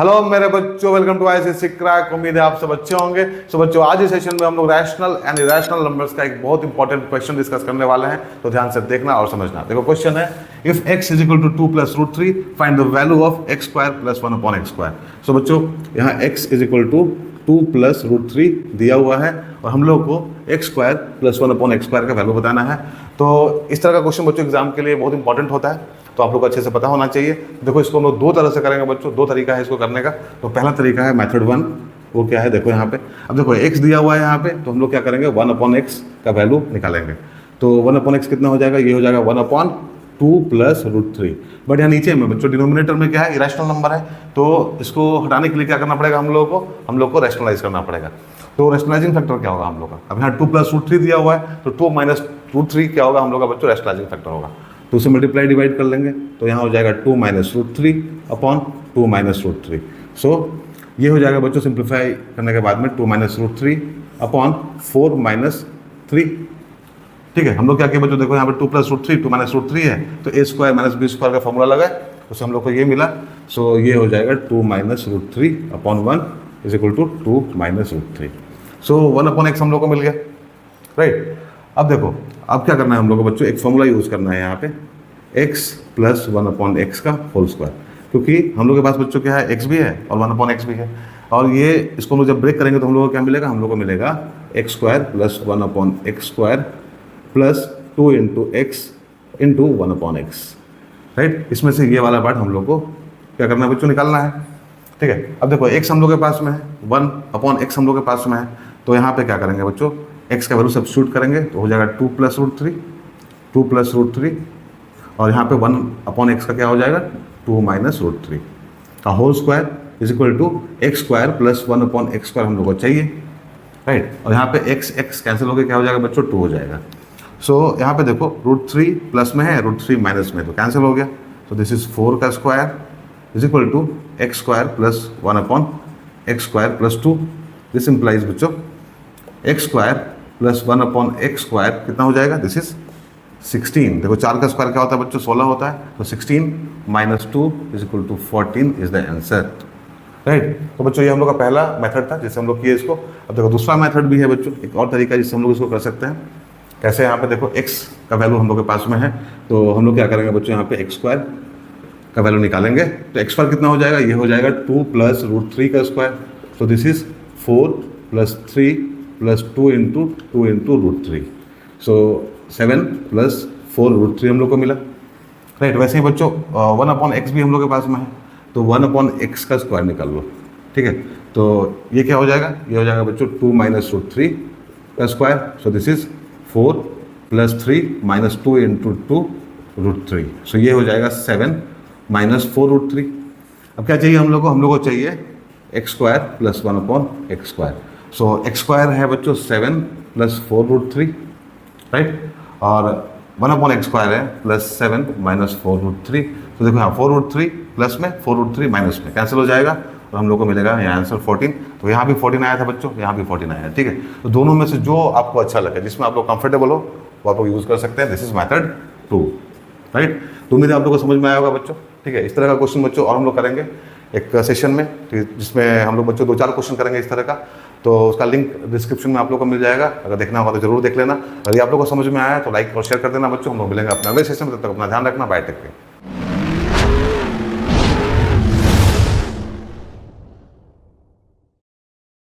Hello मेरे बच्चों, welcome to ICSE crack. उम्मीद है आप सब अच्छे होंगे। सो बच्चों, आज इस सेशन में हम लोग रैशनल एंड इरेशनल नंबर्स का एक बहुत इंपॉर्टेंट क्वेश्चन डिस्कस करने वाले हैं, तो ध्यान से देखना और समझना। देखो क्वेश्चन है, if x is equal to 2 plus root 3 find the value of x square plus 1 upon x square. So बच्चों, यहाँ x is equal to 2 plus root 3 दिया हुआ है और हम लोग को x square plus 1 upon x square का वैल्यू बताना है। तो इस तरह का क्वेश्चन बच्चों एग्जाम के लिए बहुत इंपॉर्टेंट होता है, तो आप लोग को अच्छे से पता होना चाहिए। देखो इसको हम लोग दो तरह से करेंगे बच्चों, दो तरीका है इसको करने का। तो पहला तरीका है मेथड 1, वो क्या है देखो यहाँ पे। अब देखो x दिया हुआ है यहाँ पे, तो हम लोग क्या करेंगे 1 अपॉन x का वैल्यू निकालेंगे। तो 1 अपॉन x कितना हो जाएगा, ये हो जाएगा 1 अपॉन 2 प्लस रूट 3। बट यहाँ नीचे में बच्चों डिनोमिनेटर में क्या है, इरेशनल नंबर है, तो इसको हटाने के लिए क्या करना पड़ेगा हम लोग को रैशनलाइज करना पड़ेगा। तो रैशनलाइजिंग फैक्टर क्या होगा हम लोग का, अब यहाँ 2 प्लस रूट 3 दिया हुआ है, तो 2 माइनस रूट 3 क्या होगा हम लोग का बच्चों, रैशनलाइजिंग फैक्टर होगा। तो उसे मल्टीप्लाई डिवाइड कर लेंगे, तो यहाँ हो जाएगा 2 minus root 3 upon 2 minus root 3। So ये हो जाएगा बच्चों सिंप्लीफाई करने के बाद में 2 माइनस रूट 3 अपॉन 4 माइनस 3। ठीक है, हम लोग क्या किए बच्चों, देखो यहाँ पे 2 प्लस रूट 3 2 माइनस रूट 3 है, तो ए स्क्वायर माइनस बी स्क्वायर का फॉर्मूला लगा है, उससे हम लोग को ये मिला। सो ये हो जाएगा 2 minus root 3 upon 1 is equal to 2 minus root 3। So 1 upon x हम लोग को मिल गया, राइट। अब देखो, अब क्या करना है हम लोग को बच्चों, एक फॉर्मूला यूज़ करना है यहाँ पे, x प्लस 1 अपॉन एक्स का होल स्क्वायर, क्योंकि हम लोग के पास बच्चों क्या है, x भी है और 1 अपॉन एक्स भी है। और ये इसको हम लोग जब ब्रेक करेंगे तो हम लोग को क्या मिलेगा, हम लोग को मिलेगा x square plus 1 upon x square plus 2 into x into 1 upon x, right. इसमें से ये वाला पार्ट हम लोग को क्या करना है बच्चों, निकालना है। ठीक है, अब देखो x हम लोग के पास में है, 1 अपॉन एक्स हम लोग के पास में है, तो यहाँ पे क्या करेंगे बच्चों, x का वैल्यू सब्स्टिट्यूट करेंगे, तो हो जाएगा 2 प्लस रूट 3 2 प्लस रूट 3, और यहाँ पे 1 अपॉन एक्स का क्या हो जाएगा, 2 माइनस रूट 3 का whole square is equal to x square plus 1 upon x square हम लोग को चाहिए, राइट। और यहाँ पे x कैंसिल होकर क्या हो जाएगा बच्चों, 2 हो जाएगा। सो यहाँ पे देखो रूट 3 प्लस में है, रूट 3 माइनस में, तो कैंसिल हो गया। सो दिस इज 4 का square is equal to x square plus 1 upon x square plus 2। This implies बच्चों x square plus 1 upon x square कितना हो जाएगा, दिस इज 16। देखो 4 का स्क्वायर क्या होता है बच्चों, 16 होता है, तो 16 minus 2 is equal to 14 is the answer, right. तो बच्चों ये हम लोग का पहला मेथड था जिससे हम लोग किए इसको। अब देखो दूसरा मेथड भी है बच्चों, एक और तरीका जिससे हम लोग इसको कर सकते हैं। कैसे, यहाँ पे देखो x का वैल्यू हम लोग के पास में है, तो हम लोग क्या करेंगे बच्चों, यहाँ पे एक्स स्क्वायर का वैल्यू निकालेंगे, तो एक्स स्क्वायर कितना हो जाएगा, ये हो जाएगा 2 प्लस रूट 3 का square, so this is 4 plus 3 plus 2 into root 3। So 7 plus 4 root 3 हम लोग को मिला, राइट। वैसे ही बच्चों 1 अपॉन एक्स भी हम लोग के पास में है, तो 1 अपॉन एक्स का स्क्वायर निकाल लो। ठीक है, तो ये क्या हो जाएगा, ये हो जाएगा बच्चों 2 माइनस रूट 3 का square, so this is 4 plus 3 minus 2 into 2 root 3। So ये हो जाएगा 7 माइनस 4 रूट 3। अब क्या चाहिए हम लोग को चाहिए x square plus 1 upon x square. So x square है बच्चों 7 प्लस 4 रूट 3, राइट, और 1 अपॉन एक्स स्क्वायर है प्लस 7 माइनस 4 रूट 3। तो देखो यहाँ 4 रूट 3 प्लस में 4 रूट 3 माइनस में कैंसिल हो जाएगा, और हम लोग को मिलेगा यहाँ आंसर 14। तो यहाँ भी 14 आया था बच्चों, यहाँ भी 14 आया है, ठीक है। तो दोनों में से जो आपको अच्छा लगे, जिसमें आप लोग कंफर्टेबल हो, वो आप लोग यूज़ कर सकते हैं। This is method 2, right. तो उम्मीद है आप लोग को समझ में आया होगा बच्चों, ठीक है। इस तरह का क्वेश्चन बच्चों और हम लोग करेंगे एक सेशन में, जिसमें हम लोग बच्चों 2-4 क्वेश्चन करेंगे इस तरह का। तो उसका लिंक डिस्क्रिप्शन में आप लोग को मिल जाएगा, अगर देखना होगा तो जरूर देख लेना। अगर ये आप लोग को समझ में आया तो लाइक और शेयर कर देना बच्चों। हम लोग मिलेंगे अपने अगले सेशन में, तब तक अपना ध्यान रखना, बाय, टेक केयर।